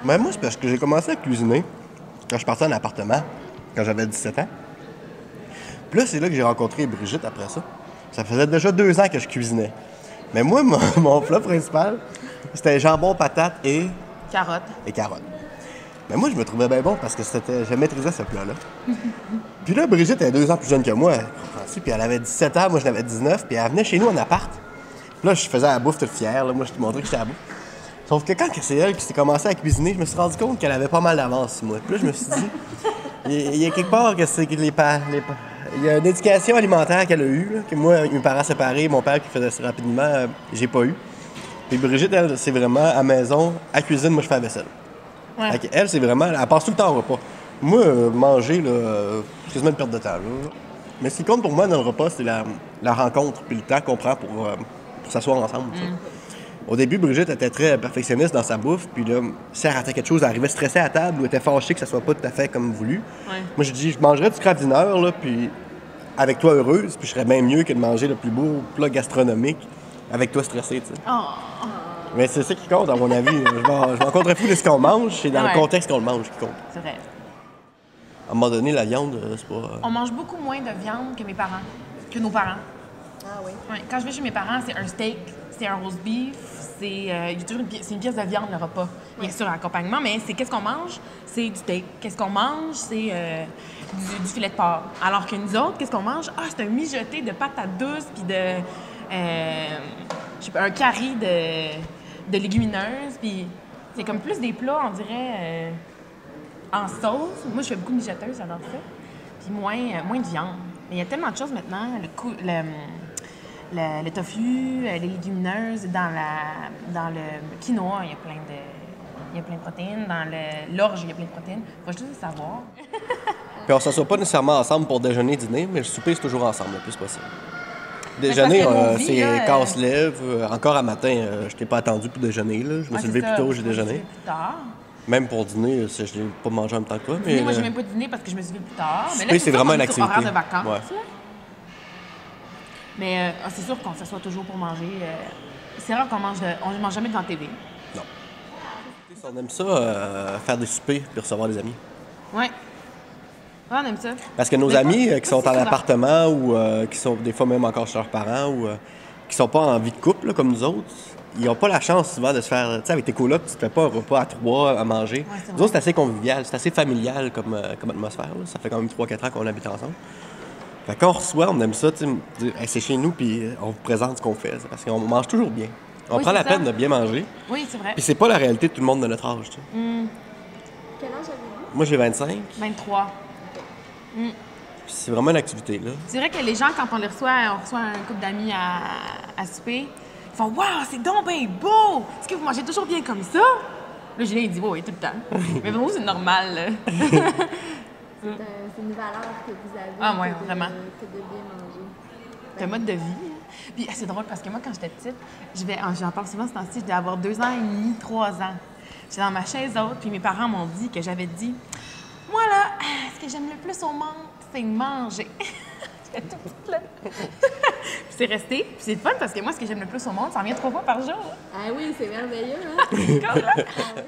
Mais moi, c'est parce que j'ai commencé à cuisiner quand je partais en appartement, quand j'avais 17 ans. Puis là, c'est là que j'ai rencontré Brigitte après ça. Ça faisait déjà 2 ans que je cuisinais. Mais moi, mon plat principal, c'était jambon, patate Carotte. et carottes. Mais moi, je me trouvais bien bon parce que je maîtrisais ce plat-là. Puis là, Brigitte elle est 2 ans plus jeune que moi, puis elle avait 17 ans, moi j'en avais 19, puis elle venait chez nous en appart. Puis là, je faisais la bouffe toute fière, là. Moi, je te montrais que j'étais à la bouffe. Sauf que quand c'est elle qui s'est commencée à cuisiner, je me suis rendu compte qu'elle avait pas mal d'avance sur moi. Puis là, je me suis dit, il y a quelque part que c'est que il y a une éducation alimentaire qu'elle a eue, là, que moi, avec mes parents séparés, mon père qui faisait ça rapidement, j'ai pas eu. Puis Brigitte, elle, c'est vraiment à maison, à cuisine, moi je fais la vaisselle. Ouais. Elle, c'est vraiment, elle passe tout le temps au repas. Moi, manger, là, c'est quasiment une perte de temps. Là. Mais ce qui compte pour moi dans le repas, c'est la rencontre puis le temps qu'on prend pour s'asseoir ensemble. Au début, Brigitte était très perfectionniste dans sa bouffe, puis là, si elle ratait quelque chose, elle arrivait stressée à table ou était fâchée que ça soit pas tout à fait comme voulu. Ouais. Moi, je dis, je mangerais du craft dinner, là, puis avec toi heureuse, puis je serais bien mieux que de manger le plus beau plat gastronomique avec toi stressée, tu sais. Oh. Mais c'est ça qui compte, à mon avis. Je m'en contre fou de ce qu'on mange, c'est dans Ouais. le contexte qu'on le mange qui compte. C'est vrai. À un moment donné, la viande, c'est pas... On mange beaucoup moins de viande que mes parents, que nos parents. Ah oui. Ouais. Quand je vais chez mes parents, c'est un steak, c'est un roast beef, c'est une pièce de viande le repas. Bien sûr, accompagnement, mais c'est qu'est-ce qu'on mange? C'est du steak. Qu'est-ce qu'on mange? C'est du filet de porc. Alors que nous autres, qu'est-ce qu'on mange? Ah, c'est un mijoté de patates douces puis de... je sais pas, un curry de légumineuses. Puis c'est comme plus des plats, on dirait, en sauce. Moi, je fais beaucoup de mijoteuses, j'adore ça. Puis moins de viande. Mais il y a tellement de choses maintenant. Le tofu, les légumineuses, dans le quinoa, il y a plein de protéines. Dans l'orge, il y a plein de protéines. Faut juste le savoir. Puis on s'assoit pas nécessairement ensemble pour déjeuner, dîner, mais le souper, c'est toujours ensemble le plus possible. Mais Déjeuner, parce que nos vies, c'est là, casse-lève. Encore à matin, je t'ai pas attendu pour déjeuner. Là. Je me suis levé plus tôt, j'ai déjeuné. Plus tard. Même pour dîner, je n'ai pas mangé en même temps que toi. Mais Moi, j'ai même pas dîné parce que je me suis levée plus tard. Mais souper, c'est sûr vraiment qu'on une est sur activité. horaire de vacances. Ouais. Là. Mais c'est sûr qu'on s'assoit toujours pour manger. C'est rare qu'on ne mange jamais devant la TV. Non. On aime ça, faire des soupers puis recevoir des amis. Oui. Ouais, on aime ça. Parce que nos Mais amis pas- qui pas sont si en souvent. appartement ou qui sont des fois même encore chez leurs parents ou qui sont pas en vie de couple là, comme nous autres, ils n'ont pas la chance souvent de se faire... Tu sais, avec tes colocs, tu te fais pas un repas à 3 à manger. Ouais, c'est Nous vrai. autres, c'est assez convivial, c'est assez familial comme atmosphère. Là. Ça fait quand même 3-4 ans qu'on habite ensemble. Fait quand on reçoit, on aime ça, tu sais, dire, hey, c'est chez nous, puis on vous présente ce qu'on fait. C'est parce qu'on mange toujours bien. On Oui, prend c'est la ça. peine de bien manger. Oui, c'est vrai. Puis c'est pas la réalité de tout le monde de notre âge. Tu sais. Quel âge avez-vous? Moi, j'ai 25. 23. Puis c'est vraiment une activité, là. C'est vrai que les gens, quand on reçoit un couple d'amis à souper, ils font « Waouh, c'est donc bien beau! Est-ce que vous mangez toujours bien comme ça? » Là, Julien, il dit « Oui, tout le temps. » Mais pour nous, c'est normal. Là. C'est une valeur que vous avez Ah ouais, que de, vraiment. que de bien manger. C'est un mode de vie. Hein. Puis c'est drôle parce que moi, quand j'étais petite, j'en parle souvent ce temps-ci, je devais avoir 2 ans et demi, 3 ans. J'étais dans ma chaise haute, puis mes parents m'ont dit que j'avais dit « Moi, là, ce que j'aime le plus au monde, c'est manger. » J'étais toute petite, là. Puis c'est resté. Puis c'est le fun parce que moi, ce que j'aime le plus au monde, ça en vient 3 fois par jour. Ah oui, c'est merveilleux, hein? Comme là. Ah oui.